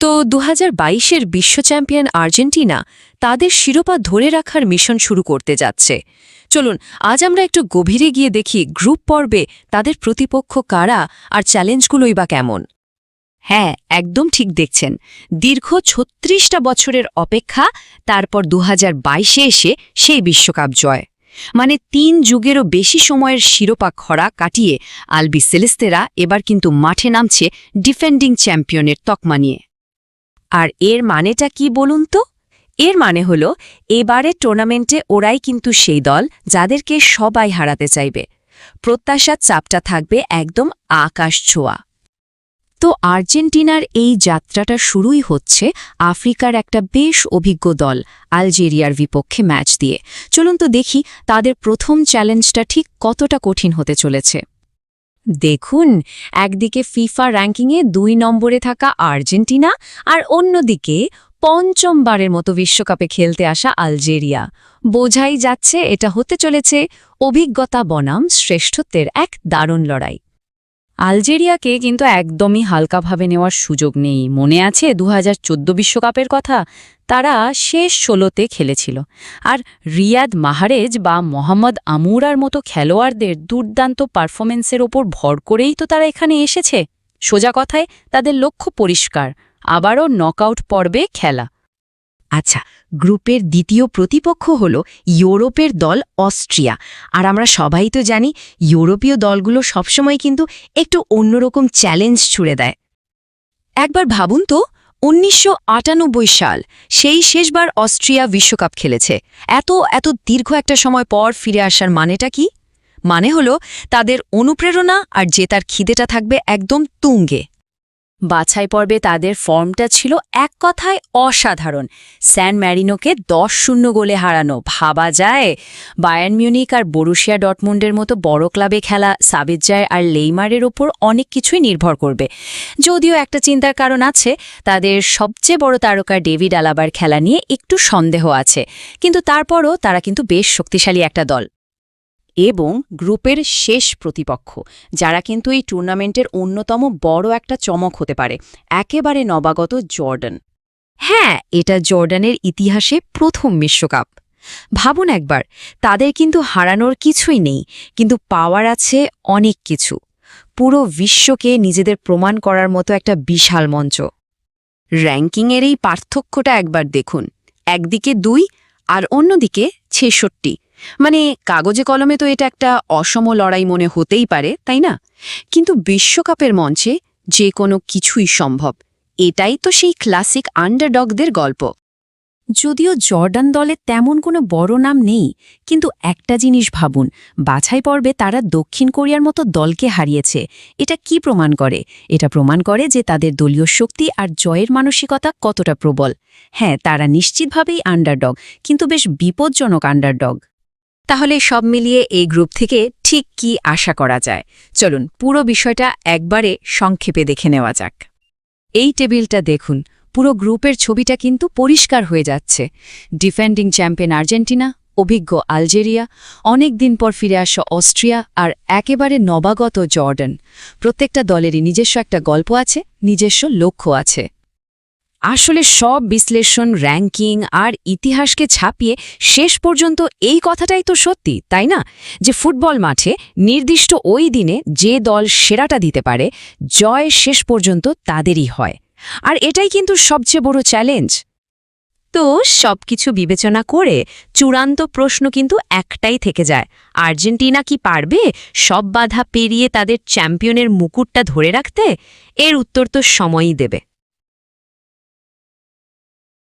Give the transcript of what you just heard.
তো 2022-এর বিশ্ব champion Argentina তাদের শিরোপা ধরে রাখার মিশন শুরু করতে যাচ্ছে। চলুন আজ আমরা একটু গভীরে গিয়ে দেখি গ্রুপ পর্বে তাদের প্রতিপক্ষ কারা আর চ্যালেঞ্জগুলোই বা কেমন। হ্যাঁ, একদম ঠিক দেখছেন। দীর্ঘ ৩৬টা বছরের অপেক্ষা, তারপর 2022-এ এসে সেই বিশ্বকাপ জয়। মানে ৩ যুগেরও বেশি সময়ের শিরোপা খরা কাটিয়ে আলবি সেলেস্তেরা এবার কিন্তু মাঠে নামছে ডিফেন্ডিং চ্যাম্পিয়নের তকমা নিয়ে। আর এর মানেটা কি বলুন তো? এর মানে হলো এবারের টুর্নামেন্টে ওরাই কিন্তু সেই দল যাদেরকে সবাই হারাতে চাইবে। প্রত্যাশার চাপটা থাকবে একদম আকাশ ছোঁয়া। তো আর্জেন্টিনার এই যাত্রাটা শুরুই হচ্ছে আফ্রিকার একটা বেশ অভিজ্ঞ দল আলজেরিয়ার বিপক্ষে ম্যাচ দিয়ে। চলুন তো দেখি তাদের প্রথম চ্যালেঞ্জটা ঠিক কতটা কঠিন হতে চলেছে। দেখুন, একদিকে ফিফা র্যাঙ্কিংয়ে ২ নম্বরে থাকা আর্জেন্টিনা আর অন্যদিকে পঞ্চমবারের মতো বিশ্বকাপে খেলতে আসা আলজেরিয়া। বোঝাই যাচ্ছে এটা হতে চলেছে অভিজ্ঞতা বনাম শ্রেষ্ঠত্বের এক দারুণ লড়াই। আলজেরিয়াকে কিন্তু একদমই হালকাভাবে নেওয়ার সুযোগ নেই। মনে আছে ২০১৪ বিশ্বকাপের কথা? তারা শেষ ১৬তে খেলেছিল। আর রিয়াদ মাহরেজ বা মোহাম্মদ আমুরার মতো খেলোয়াড়দের দুর্দান্ত পারফরমেন্সের ওপর ভর করেই তো তারা এখানে এসেছে। সোজা কথায় তাদের লক্ষ্য পরিষ্কার, আবারও নকআউট পর্বে খেলা। আচ্ছা, গ্রুপের দ্বিতীয় প্রতিপক্ষ হল ইউরোপের দল অস্ট্রিয়া। আর আমরা সবাই তো জানি ইউরোপীয় দলগুলো সবসময় কিন্তু একটু অন্যরকম চ্যালেঞ্জ ছুড়ে দেয়। একবার ভাবুন তো, ১৯৯৮ সাল সেই শেষবার অস্ট্রিয়া বিশ্বকাপ খেলেছে। এত দীর্ঘ একটা সময় পর ফিরে আসার মানেটা কি? মানে হলো তাদের অনুপ্রেরণা আর জেতার খিদেটা থাকবে একদম তুঙ্গে। বাছাই পর্বে তাদের ফর্মটা ছিল এক কথায় অসাধারণ। স্যান ম্যারিনোকে ১০-০ গোলে হারানো, ভাবা যায়? বায়ার্ন মিউনিক আর বরুশিয়া ডর্টমুন্ডের মতো বড় ক্লাবে খেলা সাবিৎজার আর লেইমারের ওপর অনেক কিছুই নির্ভর করবে। যদিও একটা চিন্তার কারণ আছে, তাদের সবচেয়ে বড় তারকা ডেভিড আলাবার খেলা নিয়ে একটু সন্দেহ আছে, কিন্তু তারপরও তারা কিন্তু বেশ শক্তিশালী একটা দল। এবং গ্রুপের শেষ প্রতিপক্ষ, যারা কিন্তু এই টুর্নামেন্টের অন্যতম বড় একটা চমক হতে পারে, একেবারে নবাগত জর্ডান। হ্যাঁ, এটা জর্ডানের ইতিহাসে প্রথম বিশ্বকাপ। ভাবুন একবার, তাদের কিন্তু হারানোর কিছুই নেই, কিন্তু পাওয়ার আছে অনেক কিছু। পুরো বিশ্বকে নিজেদের প্রমাণ করার মতো একটা বিশাল মঞ্চ। র্যাঙ্কিংয়ের এই পার্থক্যটা একবার দেখুন, একদিকে ২ আর অন্যদিকে ৬৬। মানে কাগজে কলমে তো এটা একটা অসম লড়াই মনে হতেই পারে, তাই না? কিন্তু বিশ্বকাপের মঞ্চে যে কোনো কিছুই সম্ভব। এটাই তো সেই ক্লাসিক আন্ডারডগদের গল্প। যদিও জর্ডান দলে তেমন কোনো বড় নাম নেই, কিন্তু একটা জিনিস ভাবুন, বাছাই পর্বে তারা দক্ষিণ কোরিয়ার মতো দলকে হারিয়েছে। এটা কি প্রমাণ করে? এটা প্রমাণ করে যে তাদের দলীয় শক্তি আর জয়ের মানসিকতা কতটা প্রবল। হ্যাঁ, তারা নিশ্চিতভাবেই আন্ডারডগ, কিন্তু বেশ বিপজ্জনক আন্ডারডগ। তাহলে সব মিলিয়ে এই গ্রুপ থেকে ঠিক কি আশা করা যায়? চলুন পুরো বিষয়টা একবারে সংক্ষেপে দেখে নেওয়া যাক। এই টেবিলটা দেখুন, পুরো গ্রুপের ছবিটা কিন্তু পরিষ্কার হয়ে যাচ্ছে। ডিফেন্ডিং চ্যাম্পিয়ন আর্জেন্টিনা, অভিজ্ঞ আলজেরিয়া, অনেক দিন পর ফিরে আসা অস্ট্রিয়া আর একেবারে নবাগত জর্ডান। প্রত্যেকটা দলেরই নিজস্ব একটা গল্প আছে, নিজস্ব লক্ষ্য আছে। আসলে সব বিশ্লেষণ, র্যাঙ্কিং আর ইতিহাসকে ছাপিয়ে শেষ পর্যন্ত এই কথাটাই তো সত্যি, তাই না? যে ফুটবল মাঠে নির্দিষ্ট ওই দিনে যে দল সেরাটা দিতে পারে, জয় শেষ পর্যন্ত তাদেরই হয়। আর এটাই কিন্তু সবচেয়ে বড় চ্যালেঞ্জ। তো সবকিছু বিবেচনা করে চূড়ান্ত প্রশ্ন কিন্তু একটাই থেকে যায়, আর্জেন্টিনা কি পারবে সব বাধা পেরিয়ে তাদের চ্যাম্পিয়নের মুকুটটা ধরে রাখতে? এর উত্তর তো সময়ই দেবে।